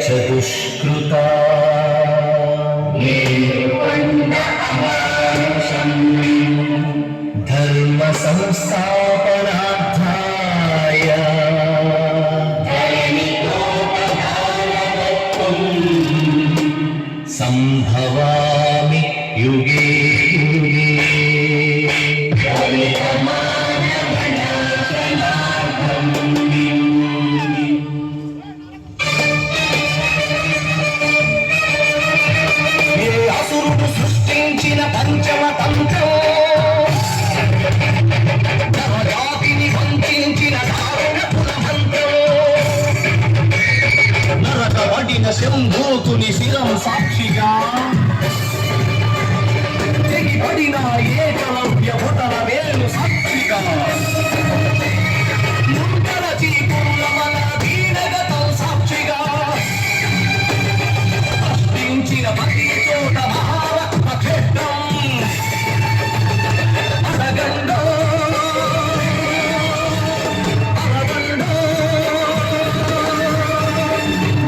చతుష్కృతా ధర్మ సంస్థాపనార్థాయ సంభవామి యుగే యుగే. అసురుడు సృష్టించిన పంచమ తంత్రం నరజాతిని వంచించిన దారుణ కులమంత్రం నరకబడిన శంభూతుని శిరం సాక్షిగా తెగిపడిన ఏకలవ్య భుతల వేలు సాక్షిగా ముందర చీపుల మన దీనగతం సాక్షిగా సృష్టించిన ప్రతి చోట మహారత్న క్షేత్రం అడగండో అడగండో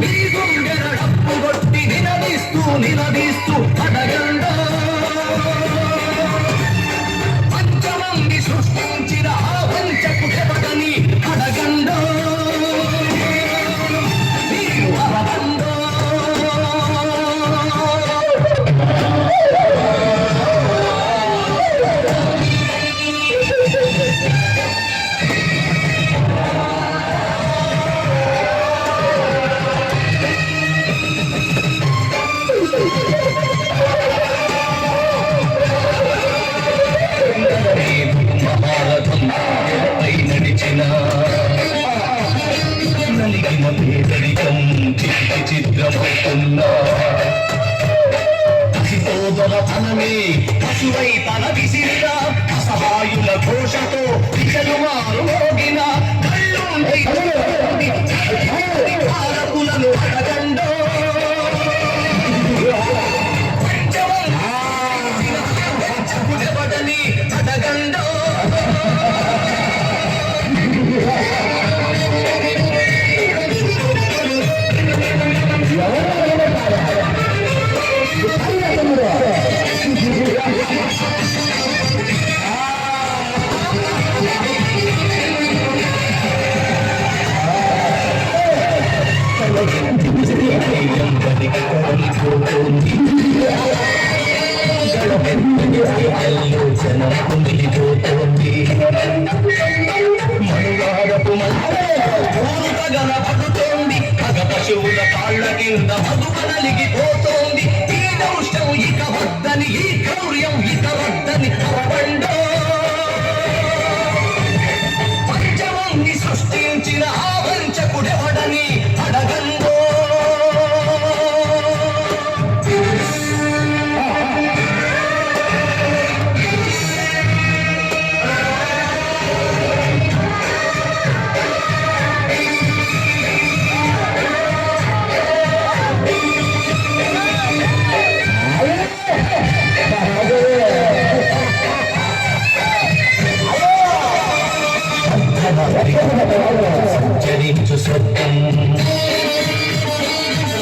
మీ గుండెల డప్పు కొట్టి నిలదీస్తూ నిలదీస్తూ అడగండో పంచమంది సృష్టించిన ఆ వంచకు చెబటని అడగండో మీరు అడగండో. మహారథం పై నడిచిన నలిగిన పేదరికం చిత్తి చిత్రమవుతున్నా సోదర తనమే పశువై తన విసిరిన అసహాయుల ఘోషతో దిశలు మారు మోగిన కళ్ళుండి భారతులను అడగండో పంచమని అడగండో. జనం కుంగిలిపోతోంది మనువారపు మగన పడుతోంది మగ పశువుల కాళ్ళ కింద మధువ నలిగిపోతోంది ఈ దౌష్టం ఇక వద్దని ఈ క్రౌర్యం ఇక వద్దని అరవండో పంచమంది సృష్టించిన ఆ వంచకుడెవడని అడగండో. సంచరించు స్వర్గం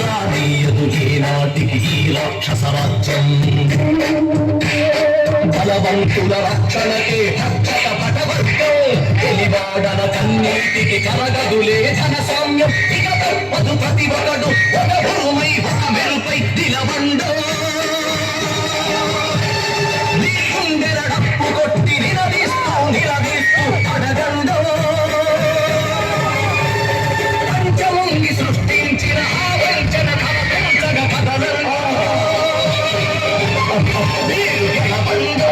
రానీయదు ఏనాటికి ఈ రాక్షస రాజ్యం బలవంతుల రక్షణకే రక్షక పటవర్గం తెలివాడన కన్నీటికి కలగదులే ధన సామ్యం ఇక తప్పదు ప్రతి ఒక్కడు ఒక భూమై ఒక మెరుపై నిలవండో నీ గుండెల డప్పు కొట్టి నిలదీస్తూ నిలదీస్తూ అడగండో పంచమంది సృష్టించిన ఆ వంచన కవచగ కదలండో మీరు గెలవండో.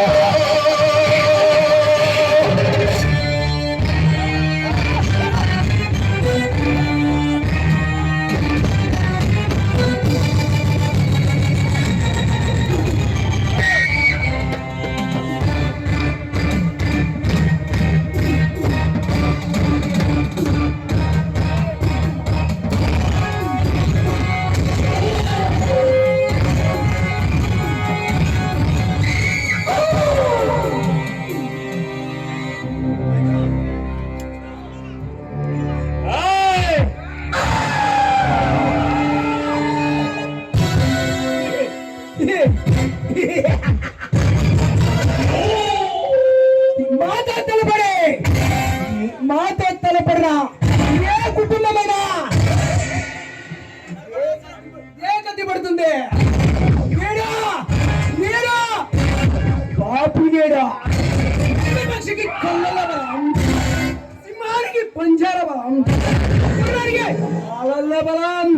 మాతో తలపడిన ఏ కుటుంబమైనా ఏ గతి పడుతుంది. నేడా నేడా బాపు నేడా పక్షికి కళ్ళల బలం, సింహానికి పంజాల బలం, గుర్రానికి కాళ్ళ బలం.